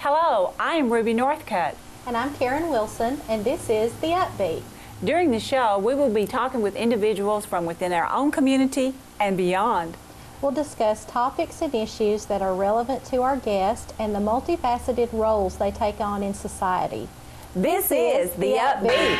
Hello, I am Ruby Northcutt. And I'm Karen Wilson, and this is the Up Beat. During the show, we will be talking with individuals from within our own community and beyond. We'll discuss topics and issues that are relevant to our guest and the multifaceted roles they take on in society. This is the Up Beat.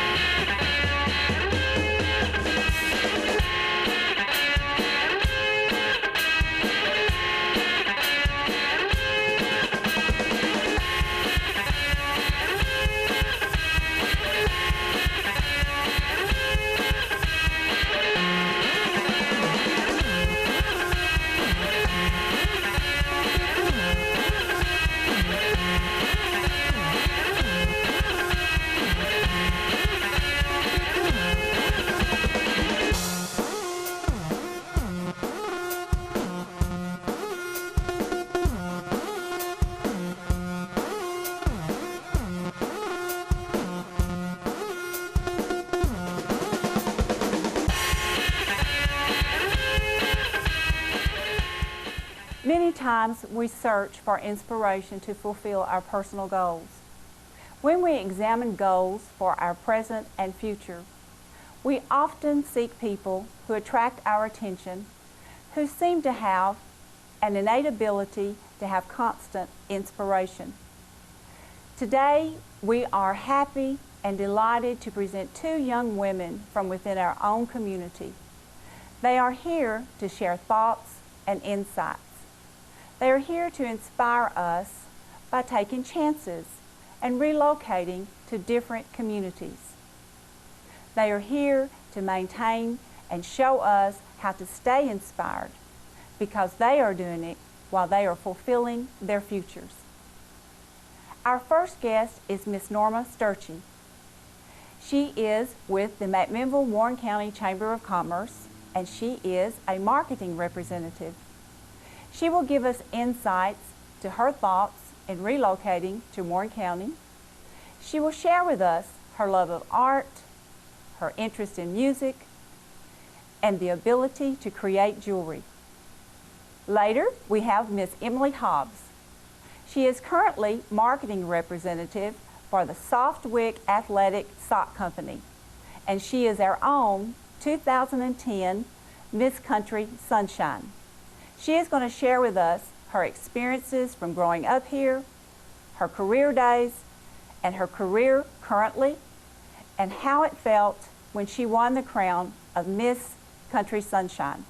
Many times we search for inspiration to fulfill our personal goals. When we examine goals for our present and future, we often seek people who attract our attention, who seem to have an innate ability to have constant inspiration. Today, we are happy and delighted to present two young women from within our own community. They are here to share thoughts and insights. They are here to inspire us by taking chances and relocating to different communities. They are here to maintain and show us how to stay inspired because they are doing it while they are fulfilling their futures. Our first guest is Miss Norma Sterchi. She is with the McMinnville Warren County Chamber of Commerce, and she is a marketing representative. She will give us insights to her thoughts in relocating to Warren County. She will share with us her love of art, her interest in music, and the ability to create jewelry. Later, we have Miss Emily Hobbs. She is currently marketing representative for the Softwick Athletic Sock Company, and she is our own 2010 Miss Country Sunshine. She is going to share with us her experiences from growing up here, her career days, and her career currently, and how it felt when she won the crown of Miss Country Sunshine.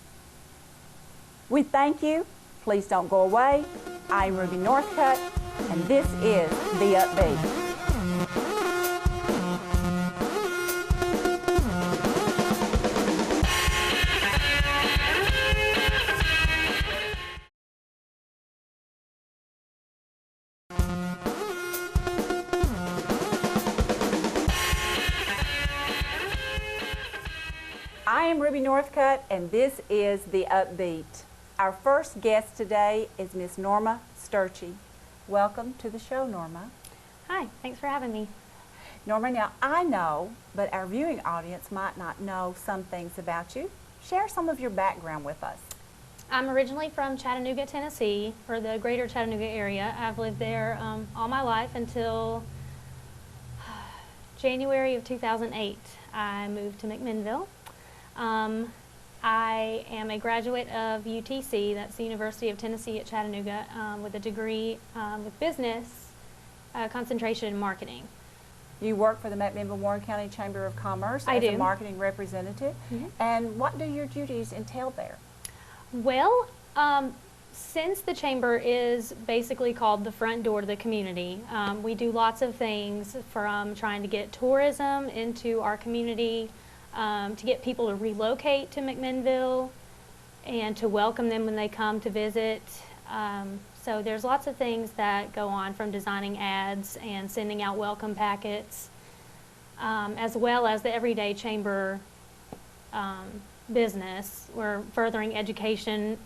We thank you. Please don't go away. I'm Ruby Northcutt, and this is the Upbeat. I am Ruby Northcutt, and this is the Upbeat. Our first guest today is Miss Norma Sterchi. Welcome to the show, Norma. Hi, thanks for having me. Norma, now I know, but our viewing audience might not know some things about you. Share some of your background with us. I'm originally from Chattanooga, Tennessee, or the greater Chattanooga area. I've lived there all my life until January of 2008. I moved to McMinnville. I am a graduate of UTC, that's the University of Tennessee at Chattanooga, with a degree with business concentration in marketing. You work for the McMinnville Warren County Chamber of Commerce as a marketing representative. And what do your duties entail there? Well, since the chamber is basically called the front door to the community, we do lots of things from trying to get tourism into our community, to get people to relocate to McMinnville and to welcome them when they come to visit. So there's lots of things that go on, from designing ads and sending out welcome packets, as well as the everyday chamber business. We're furthering education.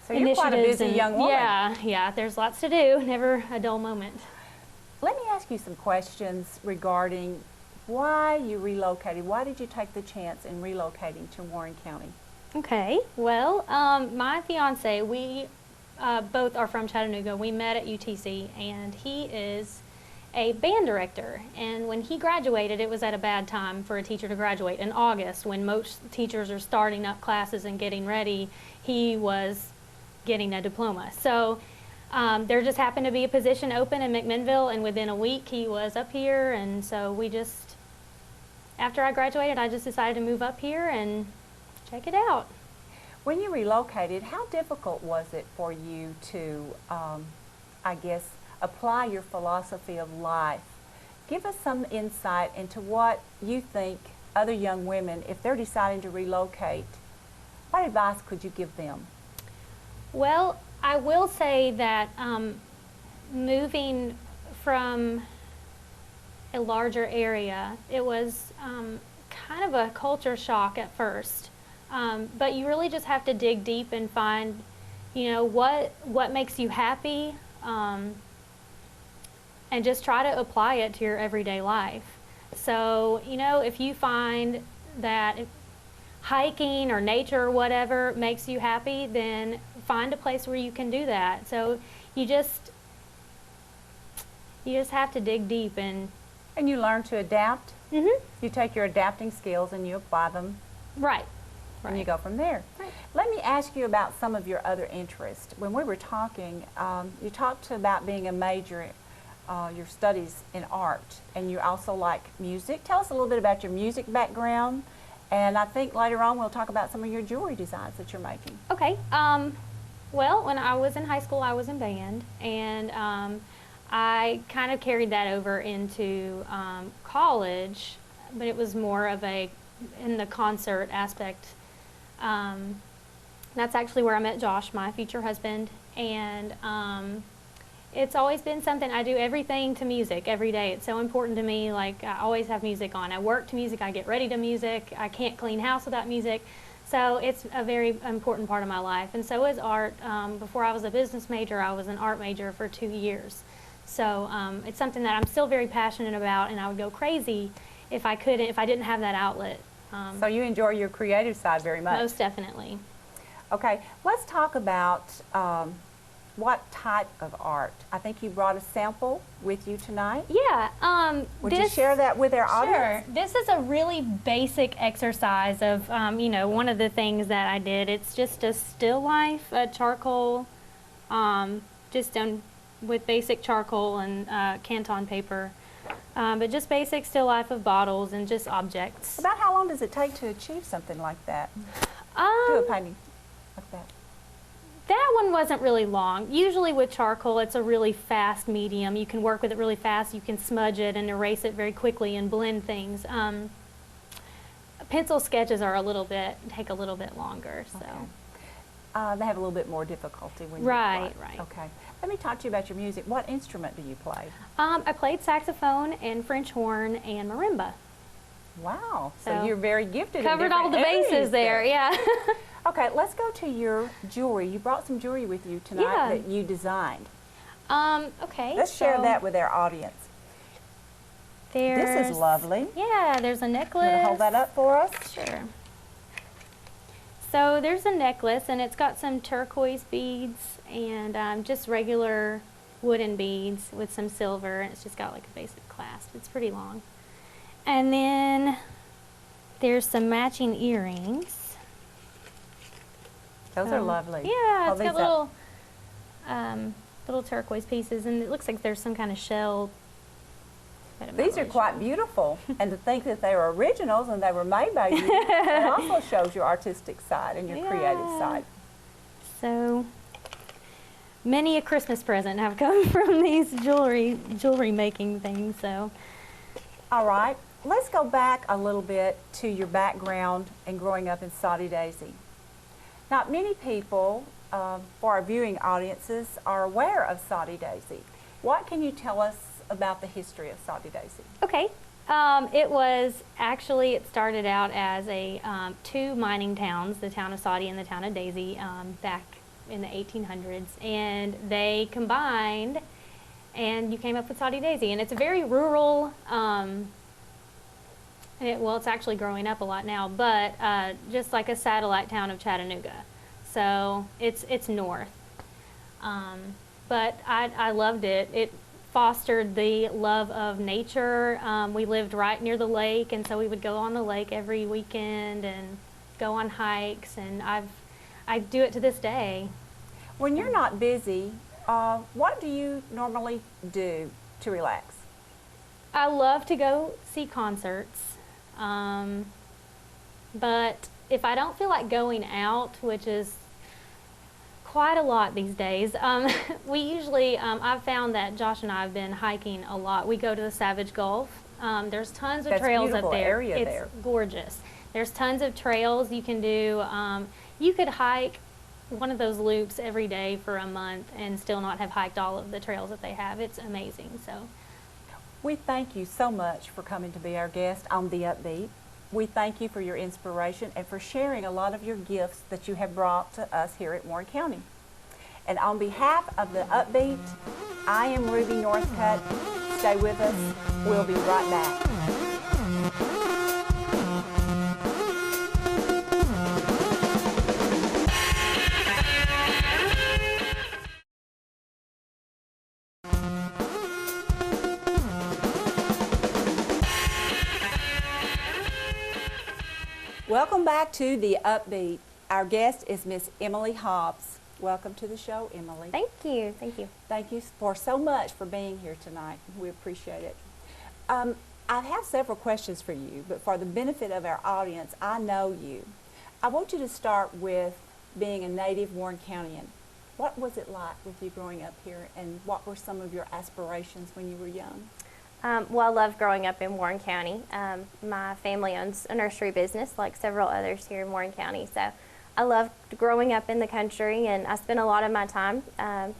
So you're quite a busy young woman. Yeah, there's lots to do, never a dull moment. Let me ask you some questions regarding why you relocated. Why did you take the chance in relocating to Warren County? Okay, well, my fiance, we both are from Chattanooga. We met at UTC, and he is a band director. And when he graduated, it was at a bad time for a teacher to graduate. In August, when most teachers are starting up classes and getting ready, he was getting a diploma. So there just happened to be a position open in McMinnville, and within a week he was up here. And so after I graduated, I just decided to move up here and check it out. When you relocated, how difficult was it for you to, I guess, apply your philosophy of life? Give us some insight into what you think other young women, if they're deciding to relocate, what advice could you give them? Well, I will say that moving from a larger area, it was kind of a culture shock at first. But you really just have to dig deep and find, what makes you happy, and just try to apply it to your everyday life. So, if you find that hiking or nature or whatever makes you happy, then find a place where you can do that. So you just have to dig deep and you learn to adapt. Mm-hmm. You take your adapting skills and you apply them. Right. And you go from there. Right. Let me ask you about some of your other interests. When we were talking, you talked about being a major, your studies in art, and you also like music. Tell us a little bit about your music background, and I think later on we'll talk about some of your jewelry designs that you're making. Okay. Well, when I was in high school, I was in band, and I kind of carried that over into college, but it was more of in the concert aspect. That's actually where I met Josh, my future husband, and it's always been something. I do everything to music every day. It's so important to me. Like, I always have music on. I work to music. I get ready to music. I can't clean house without music. So it's a very important part of my life. And so is art. Before I was a business major, I was an art major for 2 years. So it's something that I'm still very passionate about, and I would go crazy if I didn't have that outlet. So you enjoy your creative side very much. Most definitely. Okay, let's talk about what type of art. I think you brought a sample with you tonight. Yeah. Would you share that with our audience? Sure. This is a really basic exercise of, one of the things that I did. It's just a still life, a charcoal, just done with basic charcoal and Canton paper. But just basic still life of bottles and just objects. About how long does it take to achieve something like that? Do a painting like that. That one wasn't really long. Usually with charcoal, it's a really fast medium. You can work with it really fast. You can smudge it and erase it very quickly and blend things. Pencil sketches take a little bit longer. So. Okay. They have a little bit more difficulty when Right. Okay. Let me talk to you about your music. What instrument do you play? I played saxophone and French horn and marimba. Wow. So you're very gifted. Covered all the bases there. Yeah. Okay, let's go to your jewelry. You brought some jewelry with you tonight that you designed. Okay. Let's share that with our audience. This is lovely. Yeah, there's a necklace. You want to hold that up for us? Sure. So there's a necklace, and it's got some turquoise beads and just regular wooden beads with some silver, and it's just got like a basic clasp. It's pretty long. And then there's some matching earrings. Those are lovely. Yeah, it's got little turquoise pieces, and it looks like there's some kind of shell. These are quite beautiful, and to think that they were originals and they were made by you, it also shows your artistic side and your creative side. So many a Christmas present have come from these jewelry making things. So, all right, let's go back a little bit to your background and growing up in Soddy Daisy. Not many people, for our viewing audiences, are aware of Soddy Daisy. What can you tell us about the history of Soddy Daisy? Okay. It started out as two mining towns, the town of Soddy and the town of Daisy, back in the 1800s. And they combined, and you came up with Soddy Daisy. And it's a very rural, it's actually growing up a lot now, but just like a satellite town of Chattanooga. So it's north. But I loved it. It fostered the love of nature. We lived right near the lake, and so we would go on the lake every weekend and go on hikes, and I do it to this day. When you're not busy, what do you normally do to relax? I love to go see concerts, but if I don't feel like going out, which is quite a lot these days, we usually, I've found that Josh and I have been hiking a lot. We go to the Savage Gulf. There's tons of That's trails up beautiful there. area It's there. gorgeous. There's tons of trails you can do. You could hike one of those loops every day for a month and still not have hiked all of the trails that they have. It's amazing. So We thank you so much for coming to be our guest on The Upbeat. We thank you for your inspiration and for sharing a lot of your gifts that you have brought to us here at Warren County. And on behalf of The Upbeat, I am Ruby Northcutt. Stay with us. We'll be right back. Welcome back to The Upbeat. Our guest is Miss Emily Hobbs. Welcome to the show, Emily. Thank you. Thank you. Thank you for so much for being here tonight. We appreciate it. I have several questions for you, but for the benefit of our audience, I know you. I want you to start with being a native Warren Countyan. What was it like with you growing up here, and what were some of your aspirations when you were young? Well, I love growing up in Warren County. My family owns a nursery business like several others here in Warren County. So I loved growing up in the country, and I spent a lot of my time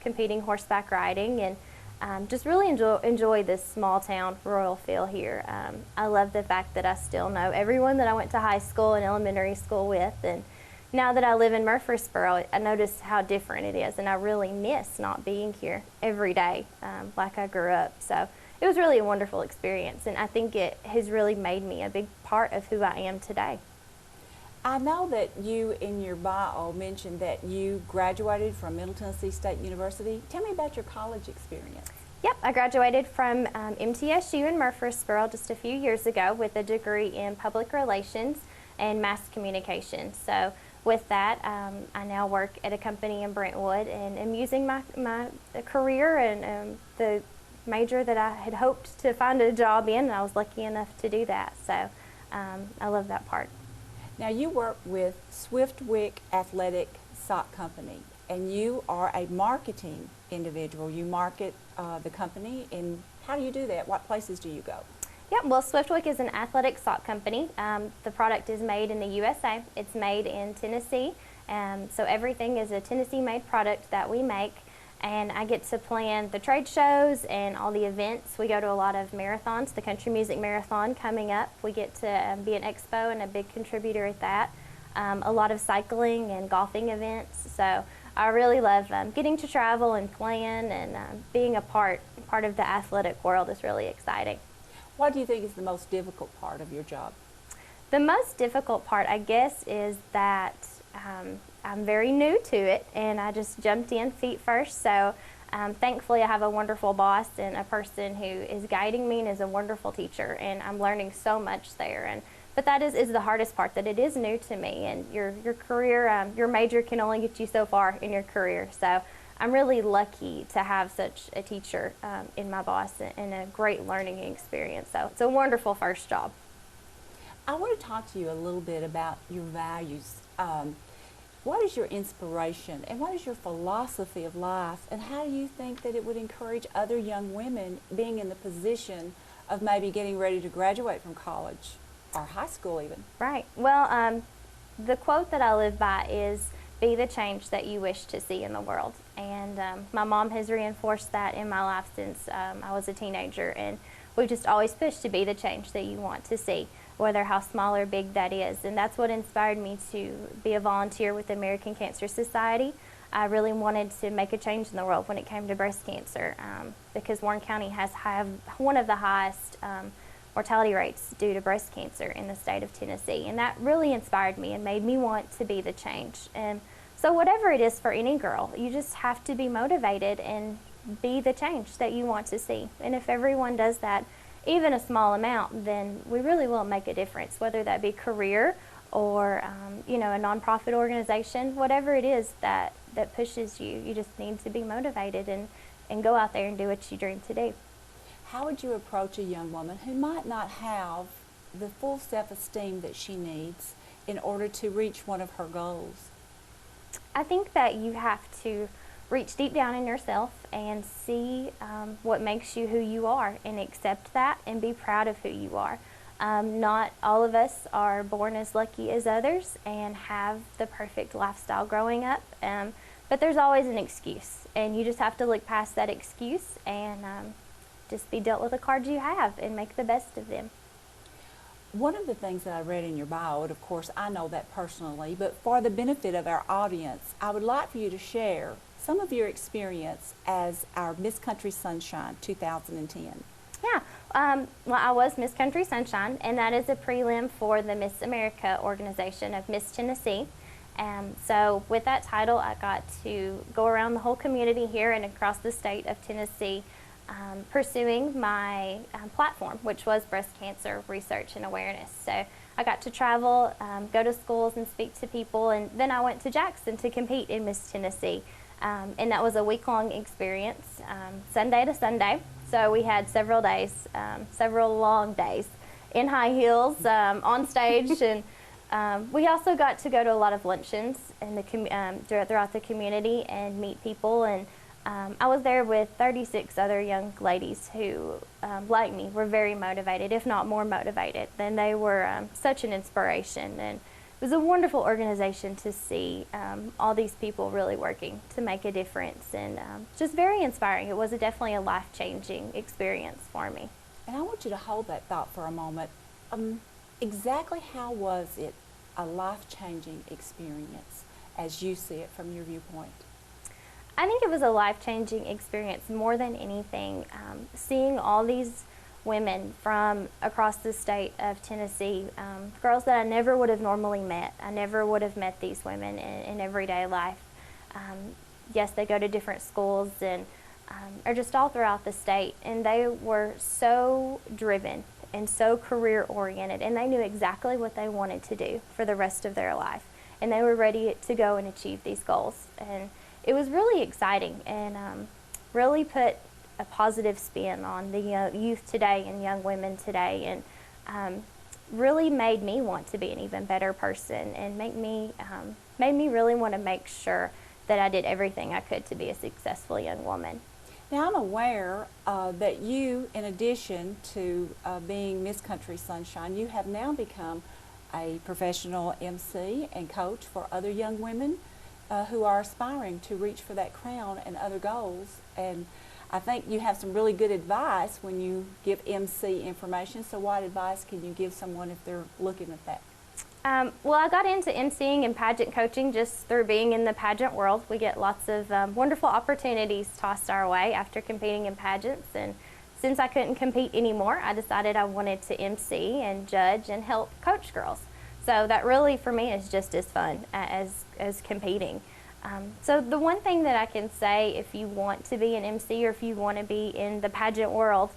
competing horseback riding, and just really enjoy this small town rural feel here. I love the fact that I still know everyone that I went to high school and elementary school with, and now that I live in Murfreesboro, I notice how different it is, and I really miss not being here every day like I grew up. So it was really a wonderful experience, and I think it has really made me a big part of who I am today. I know that you, in your bio, mentioned that you graduated from Middle Tennessee State University. Tell me about your college experience. Yep, I graduated from MTSU in Murfreesboro just a few years ago with a degree in public relations and mass communication. So with that, I now work at a company in Brentwood, and am using my career and the major that I had hoped to find a job in, and I was lucky enough to do that. So I love that part. Now, you work with Swiftwick Athletic Sock Company, and you are a marketing individual. You market the company, and how do you do that? What places do you go? Yep, well, Swiftwick is an athletic sock company. The product is made in the USA. It's made in Tennessee, so everything is a Tennessee-made product that we make. And I get to plan the trade shows and all the events. We go to a lot of marathons, the Country Music Marathon coming up. We get to be an expo and a big contributor at that. A lot of cycling and golfing events. So I really love getting to travel and plan, and being a part of the athletic world is really exciting. What do you think is the most difficult part of your job? The most difficult part, I guess, is that I'm very new to it, and I just jumped in feet first. So thankfully I have a wonderful boss and a person who is guiding me and is a wonderful teacher, and I'm learning so much there. But that is the hardest part, that it is new to me, and your career, your major can only get you so far in your career. So I'm really lucky to have such a teacher in my boss, and a great learning experience. So it's a wonderful first job. I want to talk to you a little bit about your values. What is your inspiration, and what is your philosophy of life, and how do you think that it would encourage other young women being in the position of maybe getting ready to graduate from college or high school even? Right. Well, the quote that I live by is, "Be the change that you wish to see in the world." And my mom has reinforced that in my life since I was a teenager, and we've just always pushed to be the change that you want to see, whether how small or big that is. And that's what inspired me to be a volunteer with the American Cancer Society. I really wanted to make a change in the world when it came to breast cancer, because Warren County has one of the highest mortality rates due to breast cancer in the state of Tennessee. And that really inspired me and made me want to be the change. And So whatever it is for any girl, you just have to be motivated and be the change that you want to see. And if everyone does that, even a small amount, then we really will make a difference, whether that be career or you know, a nonprofit organization, whatever it is that pushes you. You just need to be motivated and go out there and do what you dream to do. How would you approach a young woman who might not have the full self-esteem that she needs in order to reach one of her goals? I think that you have to reach deep down in yourself and see what makes you who you are, and accept that and be proud of who you are. Not all of us are born as lucky as others and have the perfect lifestyle growing up, but there's always an excuse, and you just have to look past that excuse and just be dealt with the cards you have and make the best of them. One of the things that I read in your bio, and of course I know that personally, but for the benefit of our audience, I would like for you to share some of your experience as our Miss Country Sunshine 2010. Yeah, well, I was Miss Country Sunshine, and that is a prelim for the Miss America organization of Miss Tennessee. So with that title, I got to go around the whole community here and across the state of Tennessee, pursuing my platform, which was breast cancer research and awareness. So I got to travel, go to schools and speak to people, and then I went to Jackson to compete in Miss Tennessee. And that was a week-long experience, Sunday to Sunday. So we had several days, several long days in high heels on stage, and we also got to go to a lot of luncheons in the throughout the community and meet people. And I was there with 36 other young ladies who, like me, were very motivated, if not more motivated. And they were such an inspiration. And it was a wonderful organization to see all these people really working to make a difference, and just very inspiring. It was definitely a life-changing experience for me. And I want you to hold that thought for a moment. Exactly how was it a life-changing experience as you see it from your viewpoint? I think it was a life-changing experience more than anything. Seeing all these women from across the state of Tennessee, girls that I never would have normally met. I never would have met these women in everyday life. Yes, they go to different schools and are just all throughout the state, and they were so driven and so career-oriented, and they knew exactly what they wanted to do for the rest of their life, and they were ready to go and achieve these goals. And it was really exciting, and really put a positive spin on the youth today and young women today, and really made me want to be an even better person, and made me really want to make sure that I did everything I could to be a successful young woman. Now, I'm aware that you, in addition to being Miss Country Sunshine, you have now become a professional MC and coach for other young women who are aspiring to reach for that crown and other goals. And I think you have some really good advice when you give MC information. So what advice can you give someone if they're looking at that? Well, I got into emceeing and pageant coaching just through being in the pageant world. We get lots of wonderful opportunities tossed our way after competing in pageants. And since I couldn't compete anymore, I decided I wanted to MC and judge and help coach girls. So that really, for me, is just as fun as competing. So the one thing that I can say, if you want to be an MC or if you want to be in the pageant world,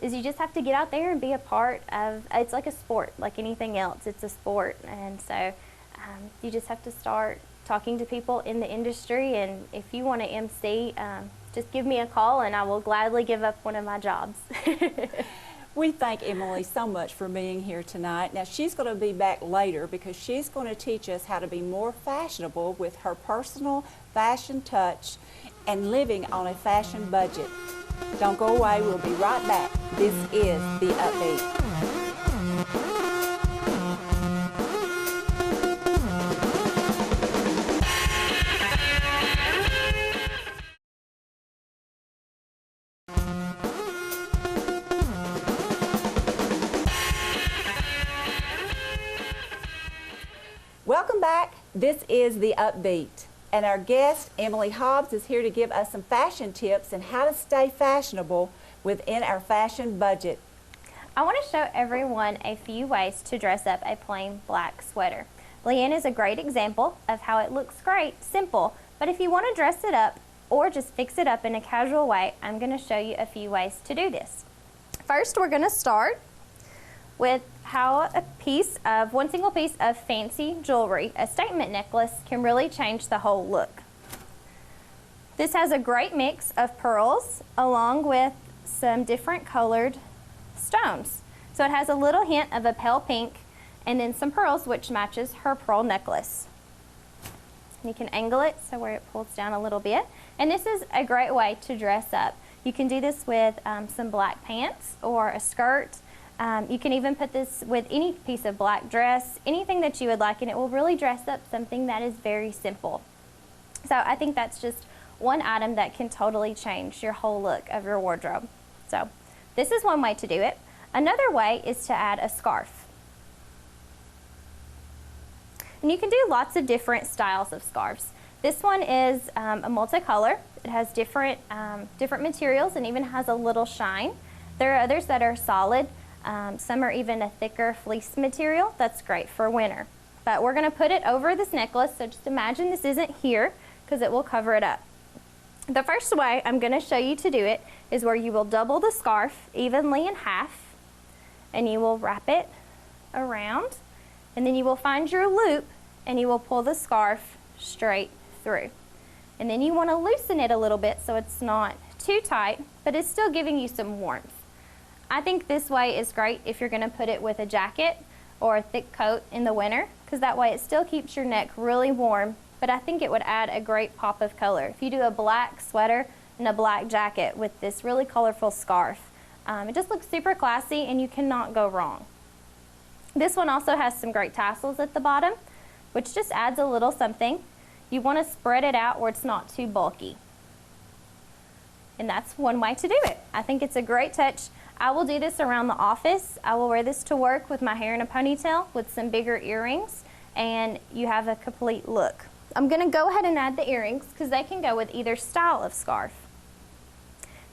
is you just have to get out there and be a part of, it's like a sport, like anything else, it's a sport. And so you just have to start talking to people in the industry, and if you want to MC, just give me a call and I will gladly give up one of my jobs. We thank Emily so much for being here tonight. Now, she's going to be back later because she's going to teach us how to be more fashionable with her personal fashion touch and living on a fashion budget. Don't go away. We'll be right back. This is the Upbeat. Welcome back. This is the Upbeat, and our guest Emily Hobbs is here to give us some fashion tips and how to stay fashionable within our fashion budget. I want to show everyone a few ways to dress up a plain black sweater. Leanne is a great example of how it looks great, simple, but if you want to dress it up or just fix it up in a casual way, I'm going to show you a few ways to do this. First, we're going to start with how one single piece of fancy jewelry, a statement necklace, can really change the whole look. This has a great mix of pearls along with some different colored stones. So it has a little hint of a pale pink and then some pearls, which matches her pearl necklace. You can angle it so where it pulls down a little bit. And this is a great way to dress up. You can do this with some black pants or a skirt. You can even put this with any piece of black dress, anything that you would like, and it will really dress up something that is very simple. So I think that's just one item that can totally change your whole look of your wardrobe. So this is one way to do it. Another way is to add a scarf. And you can do lots of different styles of scarves. This one is a multicolor. It has different materials and even has a little shine. There are others that are solid. Some are even a thicker fleece material. That's great for winter. But we're going to put it over this necklace, so just imagine this isn't here because it will cover it up. The first way I'm going to show you to do it is where you will double the scarf evenly in half, and you will wrap it around, and then you will find your loop and you will pull the scarf straight through. And then you want to loosen it a little bit so it's not too tight, but it's still giving you some warmth. I think this way is great if you're going to put it with a jacket or a thick coat in the winter, because that way it still keeps your neck really warm, but I think it would add a great pop of color. If you do a black sweater and a black jacket with this really colorful scarf, it just looks super classy and you cannot go wrong. This one also has some great tassels at the bottom, which just adds a little something. You want to spread it out where it's not too bulky. And that's one way to do it. I think it's a great touch. I will do this around the office. I will wear this to work with my hair in a ponytail with some bigger earrings, and you have a complete look. I'm going to go ahead and add the earrings because they can go with either style of scarf.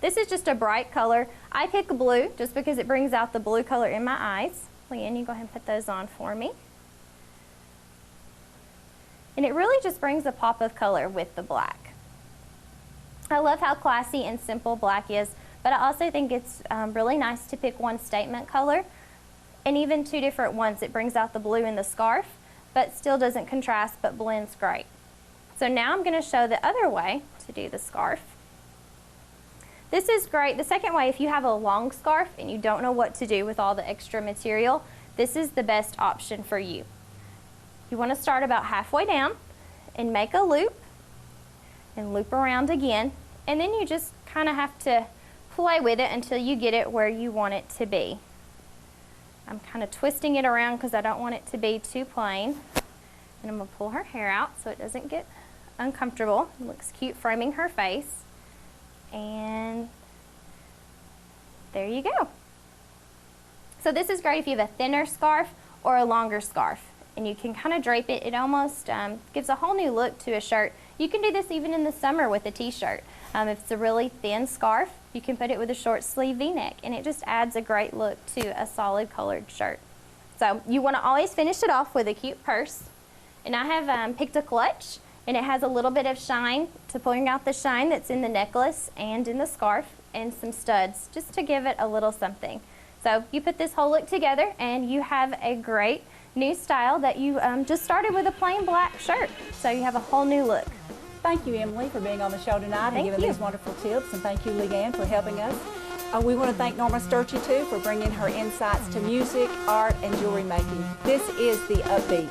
This is just a bright color. I pick blue just because it brings out the blue color in my eyes. Leanne, you go ahead and put those on for me. And it really just brings a pop of color with the black. I love how classy and simple black is, but I also think it's really nice to pick one statement color and even two different ones. It brings out the blue in the scarf, but still doesn't contrast, but blends great. So now I'm going to show the other way to do the scarf. This is great. The second way, if you have a long scarf and you don't know what to do with all the extra material, this is the best option for you. You want to start about halfway down and make a loop and loop around again, and then you just kind of have to play with it until you get it where you want it to be. I'm kind of twisting it around because I don't want it to be too plain. And I'm going to pull her hair out so it doesn't get uncomfortable. It looks cute framing her face. And there you go. So this is great if you have a thinner scarf or a longer scarf, and you can kind of drape it. It almost gives a whole new look to a shirt. You can do this even in the summer with a t-shirt. If it's a really thin scarf, you can put it with a short sleeve v-neck, and it just adds a great look to a solid colored shirt. So you want to always finish it off with a cute purse. And I have picked a clutch, and it has a little bit of shine to bring out the shine that's in the necklace and in the scarf, and some studs just to give it a little something. So you put this whole look together and you have a great new style that you just started with a plain black shirt. So you have a whole new look. Thank you, Emily, for being on the show tonight and giving these wonderful tips, and thank you, Leanne, for helping us. We want to thank Norma Sterchi, too, for bringing her insights to music, art, and jewelry making. This is the Up Beat.